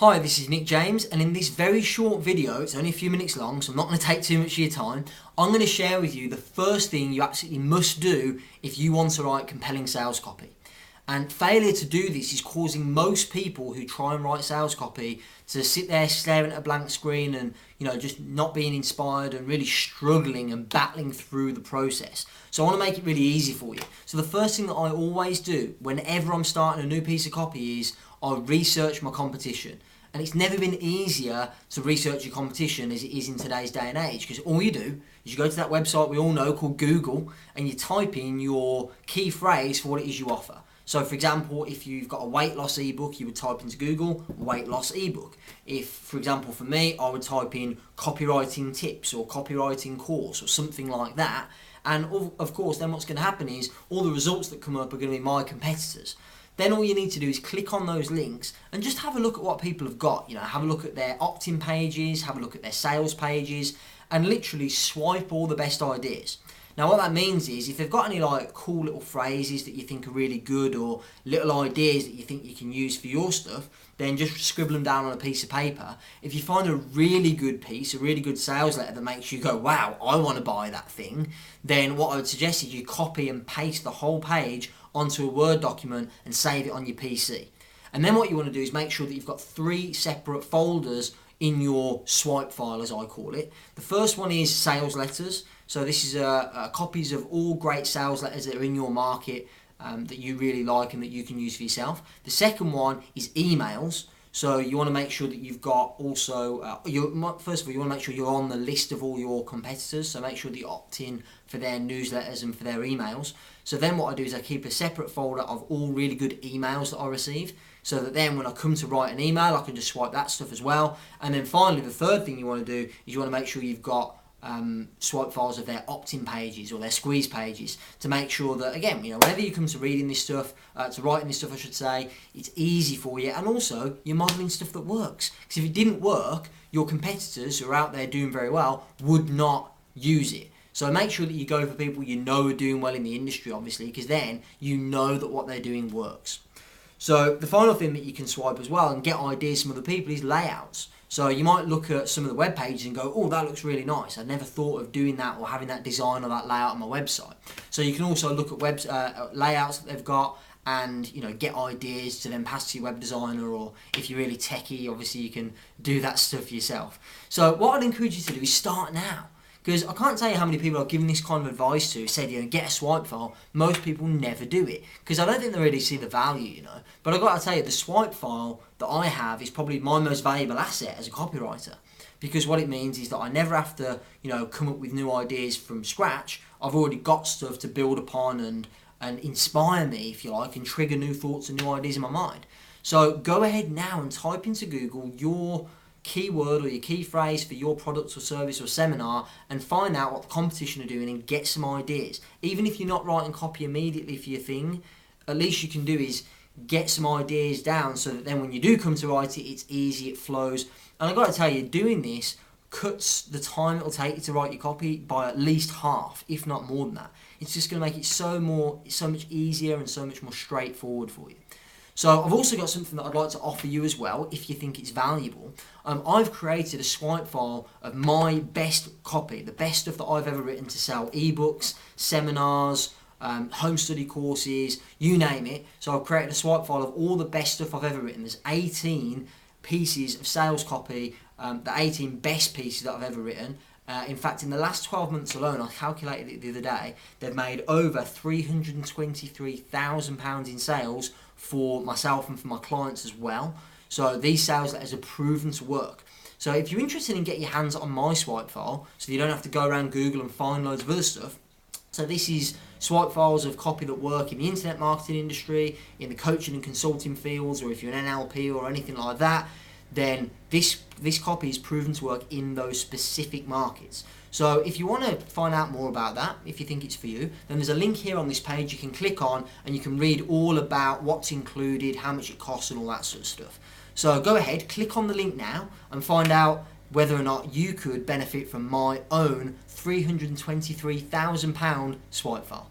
Hi, this is Nick James, and in this very short video, it's only a few minutes long, so I'm not going to take too much of your time. I'm going to share with you the first thing you absolutely must do if you want to write compelling sales copy. And failure to do this is causing most people who try and write sales copy to sit there staring at a blank screen and just not being inspired and really struggling and battling through the process. So I want to make it really easy for you. So the first thing that I always do whenever I'm starting a new piece of copy is I research my competition. And it's never been easier to research your competition as it is in today's day and age, because all you do is you go to that website we all know called Google and you type in your key phrase for what it is you offer. So for example, if you've got a weight loss ebook, you would type into Google weight loss ebook. If, for example, for me, I would type in copywriting tips or copywriting course or something like that. And of course, then what's going to happen is all the results that come up are going to be my competitors. Then all you need to do is click on those links and just have a look at what people have got. Have a look at their opt-in pages, have a look at their sales pages, and literally swipe all the best ideas. Now what that means is if they've got any cool little phrases that you think are really good or little ideas that you think you can use for your stuff, then just scribble them down on a piece of paper. If you find a really good piece, a really good sales letter that makes you go, wow, I want to buy that thing, then what I would suggest is you copy and paste the whole page onto a Word document and save it on your PC. And then what you want to do is make sure that you've got 3 separate folders in your swipe file, as I call it. The first one is sales letters. So this is copies of all great sales letters that are in your market that you really like and that you can use for yourself. The second one is emails. So you want to make sure that you've got also, first of all, you want to make sure you're on the list of all your competitors. So make sure that you opt in for their newsletters and for their emails. So then what I do is I keep a separate folder of all really good emails that I receive, so that then when I come to write an email, I can just swipe that stuff as well. And then finally, the third thing you want to do is you want to make sure you've got swipe files of their opt-in pages or their squeeze pages to make sure that, again, whenever you come to reading this stuff, to writing this stuff, I should say, it's easy for you, and also you're modelling stuff that works. Because if it didn't work, your competitors who are out there doing very well would not use it. So make sure that you go for people you know are doing well in the industry, obviously, because then you know that what they're doing works. So the final thing that you can swipe as well and get ideas from other people is layouts. So you might look at some of the web pages and go, oh, that looks really nice. I never thought of doing that or having that design or that layout on my website. So you can also look at layouts that they've got and get ideas to then pass to your web designer, or if you're really techie, obviously you can do that stuff yourself. So what I'd encourage you to do is start now. Because I can't tell you how many people I've given this kind of advice to, said, get a swipe file. Most people never do it, because I don't think they really see the value, But I've got to tell you, the swipe file that I have is probably my most valuable asset as a copywriter. Because what it means is that I never have to, come up with new ideas from scratch. I've already got stuff to build upon and inspire me, if you like, and trigger new thoughts and new ideas in my mind. So go ahead now and type into Google your keyword or your key phrase for your product or service or seminar and find out what the competition are doing and get some ideas. Even if you're not writing copy immediately for your thing, at least you can do is get some ideas down so that then when you do come to write it, it's easy, it flows. And I've got to tell you, doing this cuts the time it'll take you to write your copy by at least half, if not more than that. It's just going to make it so much easier and so much more straightforward for you. So I've also got something that I'd like to offer you as well, if you think it's valuable. I've created a swipe file of my best copy, the best stuff that I've ever written to sell ebooks, seminars, home study courses, you name it. So I've created a swipe file of all the best stuff I've ever written. There's 18 pieces of sales copy, the 18 best pieces that I've ever written. In fact, in the last 12 months alone, I calculated it the other day, they've made over £323,000 in sales for myself and for my clients as well. So these sales letters are proven to work. So if you're interested in getting your hands on my swipe file, so you don't have to go around Google and find loads of other stuff, so this is swipe files of copy that work in the internet marketing industry, in the coaching and consulting fields, or if you're an NLP or anything like that, then this copy is proven to work in those specific markets. So if you want to find out more about that, if you think it's for you, then there's a link here on this page you can click on and you can read all about what's included, how much it costs and all that sort of stuff. So go ahead, click on the link now and find out whether or not you could benefit from my own £323,000 swipe file.